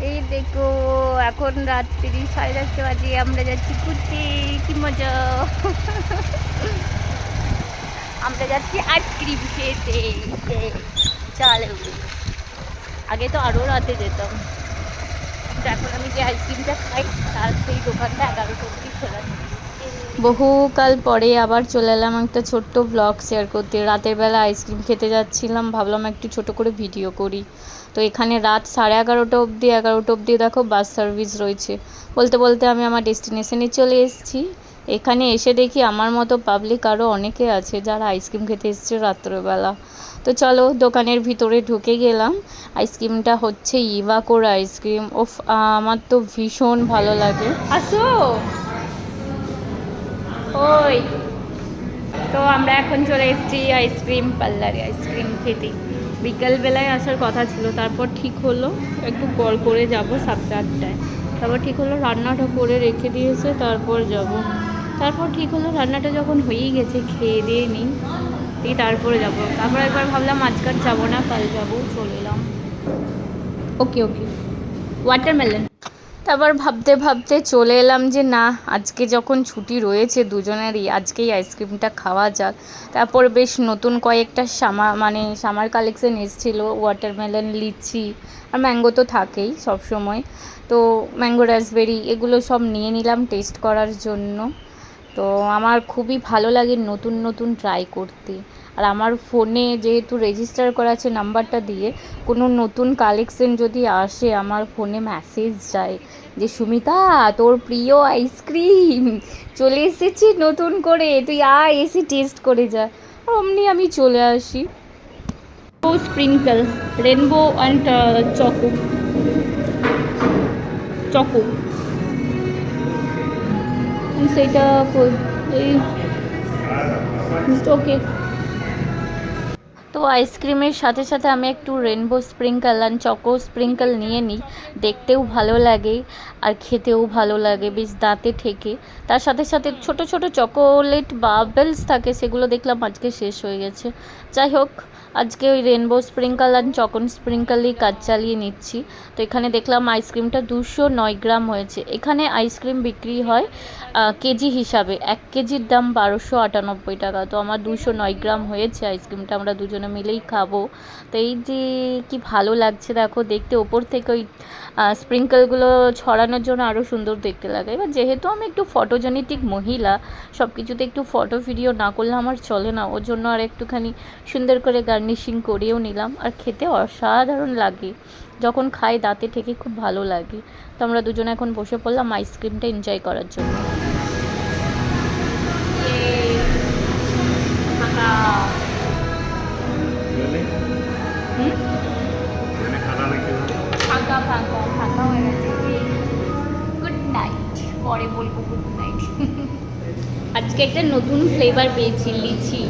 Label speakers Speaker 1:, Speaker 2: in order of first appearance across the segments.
Speaker 1: এই দেখো, এখন রাত্রি 4:30 বাজে, আমরা যাচ্ছি ঘুরতে। কি মজা! আমরা যাচ্ছি আইসক্রিম খেতে। চলো, আগে তো আরো রাতে যেতাম, কিন্তু এখন আমি যে আইসক্রিমটা খাই তার সেই দোকানটা 11টা অবধি খোলা থাকে। বহুকাল পরে আবার চলে এলাম একটা ছোট্ট ব্লগ শেয়ার করতে। রাতের বেলা আইসক্রিম খেতে যাচ্ছিলাম, ভাবলাম একটু ছোট করে ভিডিও করি। তো এখানে রাত 11:30 অবধি দেখো বাস সার্ভিস রয়েছে। বলতে বলতে আমি আমার ডেস্টিনেশনে চলে এসেছি। এখানে এসে দেখি আমার মতো পাবলিক আরও অনেকে আছে যারা আইসক্রিম খেতে এসছে রাত্রেবেলা। তো চলো দোকানের ভিতরে ঢুকে গেলাম। আইসক্রিমটা হচ্ছে ইভাকোর আইসক্রিম। ওফ, আমার তো ভীষণ ভালো লাগে। আসো। ওই তো আমরা এখন চলে এসেছি আইসক্রিম পার্লারে আইসক্রিম খেতে। বিকালবেলায় আসার কথা ছিল, তারপর ঠিক হলো একটু পর করে যাব 7টা-8টায়। তারপর ঠিক হলো রান্নাটা করে রেখে দিয়েছে, তারপর যাব। তারপর ঠিক হলো রান্নাটা যখন হয়েই গেছে খেয়ে দিয়ে নিই, তারপরে যাব। তারপর একবার ভাবলাম আজকাল যাবো না, কাল যাবো, চলে এলাম। ওকে ওকে, ওয়াটারমেলন। তারপর ভাবতে ভাবতে চলে এলাম যে না, আজকে যখন ছুটি রয়েছে দুজনেরই, আজকেই আইসক্রিমটা খাওয়া যাক। তারপর বেশ নতুন কয়েকটা সামার কালেকশন এসেছিলো, ওয়াটারমেলন, লিচি আর ম্যাঙ্গো তো থাকেই সবসময়। তো ম্যাঙ্গো রাসবেরি এগুলো সব নিয়ে নিলাম টেস্ট করার জন্য। তো আমার খুবই ভালো লাগে নতুন নতুন ট্রাই করতে। আর আমার ফোনে যেহেতু রেজিস্টার করা আছে নাম্বারটা দিয়ে, কোনো নতুন কালেকশন যদি আসে আমার ফোনে মেসেজ যায় যে সুমিতা তোর প্রিয় আইসক্রিম চলে এসেছি নতুন করে, তুই আয় এসে টেস্ট করে যা। অমনি আমি চলে আসি। ও sprinkle, rainbow and choco choco সেইটা এই ওকে। তো আইসক্রিমের সাথে সাথে আমি একটু rainbow sprinkle and choco sprinkle নিয়ে নিই, দেখতেও ভালো লাগে আর খেতেও ভালো লাগে, বেশ দাঁতে ঠেকে। তার সাথে সাথে ছোট ছোট চকোলেট বাবলস থাকে, সেগুলো দেখলাম আজকে শেষ হয়ে গেছে। যাই হোক, আজকে ওই রেনবো স্প্রিঙ্কল অ্যান্ড চকো স্প্রিঙ্কলই কাজ চালিয়ে নিচ্ছি। তো এখানে দেখলাম আইসক্রিমটা 209 গ্রাম হয়েছে। এখানে আইসক্রিম বিক্রি হয় কেজি হিসাবে, 1 কেজির দাম 1298 টাকা। তো আমার 209 গ্রাম হয়েছে আইসক্রিমটা, আমরা দুজনে মিলেই খাবো। তো এই যে কি ভালো লাগছে দেখো দেখতে, ওপর থেকে ওই স্প্রিঙ্কলগুলো ছড়ানোর জন্য আরও সুন্দর দেখতে লাগে। এবার যেহেতু আমি একটু ফটোজেনেটিক মহিলা, সব কিছুতে একটু ফটো ভিডিও না করলে আমার চলে না, ওর জন্য আর একটুখানি সুন্দর করে গার্নিশিং করেও নিলাম। আর খেতে অসাধারণ লাগে, যখন খাই দাঁতে ঠেকে খুব ভালো লাগে। তো আমরা দুজনে এখন বসে পড়লাম আইসক্রিমটা এনজয় করার জন্য। ফাঁকা ফাঁকা ফাঁকা হয়ে গেছে। গুড নাইট, পরে বলবো গুড নাইট। আজকে একটা নতুন ফ্লেভার পেয়েছি, লিচি।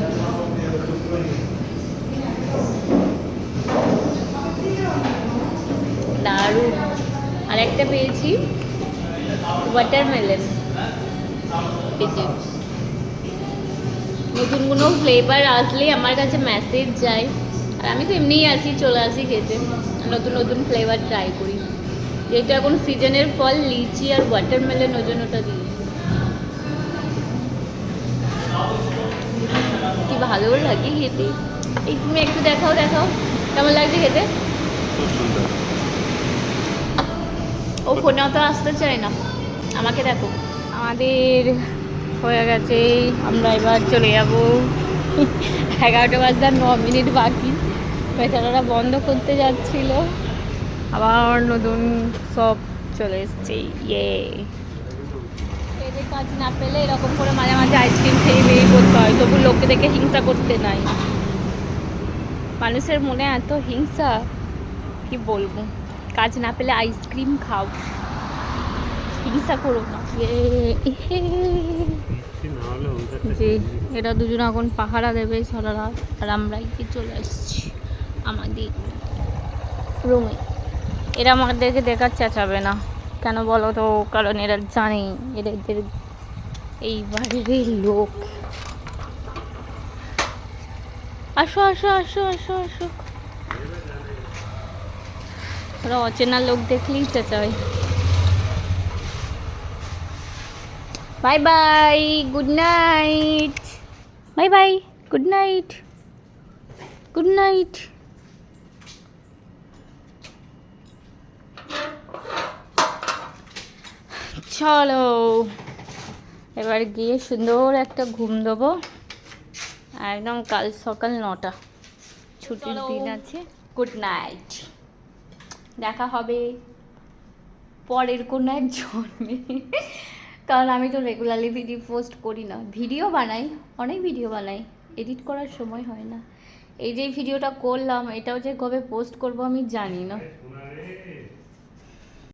Speaker 1: দারুণ। আর একটা পেয়েছি ওয়াটারমেলন। নতুন কোনো ফ্লেভার আসলে আমার কাছে মেসেজ যায়, আর আমি তো এমনিই চলে আসি খেতে, নতুন নতুন ফ্লেভার ট্রাই করি। যেহেতু এখন সিজনের ফল লিচি আর ওয়াটারমেলন, ওই জন্য ওটা দিই। কি ভালো লাগে খেতে। এই তুমি একটু দেখাও দেখাও কেমন লাগছে খেতে। ও ফোনেও তো আসতে চায় না, আমাকে দেখো। আমাদের হয়ে গেছে, আমরা এবার চলে যাব। 11টা বাজতে 9 মিনিট বাকি। বেচারারা বন্ধ করতে যাচ্ছিল, আবার নতুন সব চলে এসছে। এদের কাজ না পেলে এরকম করে মাঝে মাঝে আইসক্রিম খেয়ে বেরিয়ে করতে হয়, তবু লোককে দেখে হিংসা করতে নাই। মানুষের মনে এত হিংসা, কি বলবো। কাজ না পেলে আইসক্রিম খাও, হিংসা করো না। যে এরা দুজন এখন পাহারা দেবে সারা রাত, আর আমরাই কি চলে আসছি আমাদের রুমে। এরা আমাদেরকে দেখার চেঁচাবে না, কেন বলো তো, কারণ এরা জানে এদের এই বাড়ির লোক। আসো আসো আসো আসো আসো। ওরা অচেনা লোক দেখলেই চেঁচায়। Bye bye, good night. Bye bye, good night, good night. চলো এবার গিয়ে সুন্দর একটা ঘুম দেবো, একদম কাল সকাল 9টা, ছুটির দিন আছে। গুড নাইট, দেখা হবে পরের কোনো এক জন্মে। কারণ আমি তো রেগুলারলি ভিডিও পোস্ট করি না, ভিডিও বানাই, অনেক ভিডিও বানাই, এডিট করার সময় হয় না। এই যে ভিডিওটা করলাম এটাও যে কবে পোস্ট করব আমি জানি না।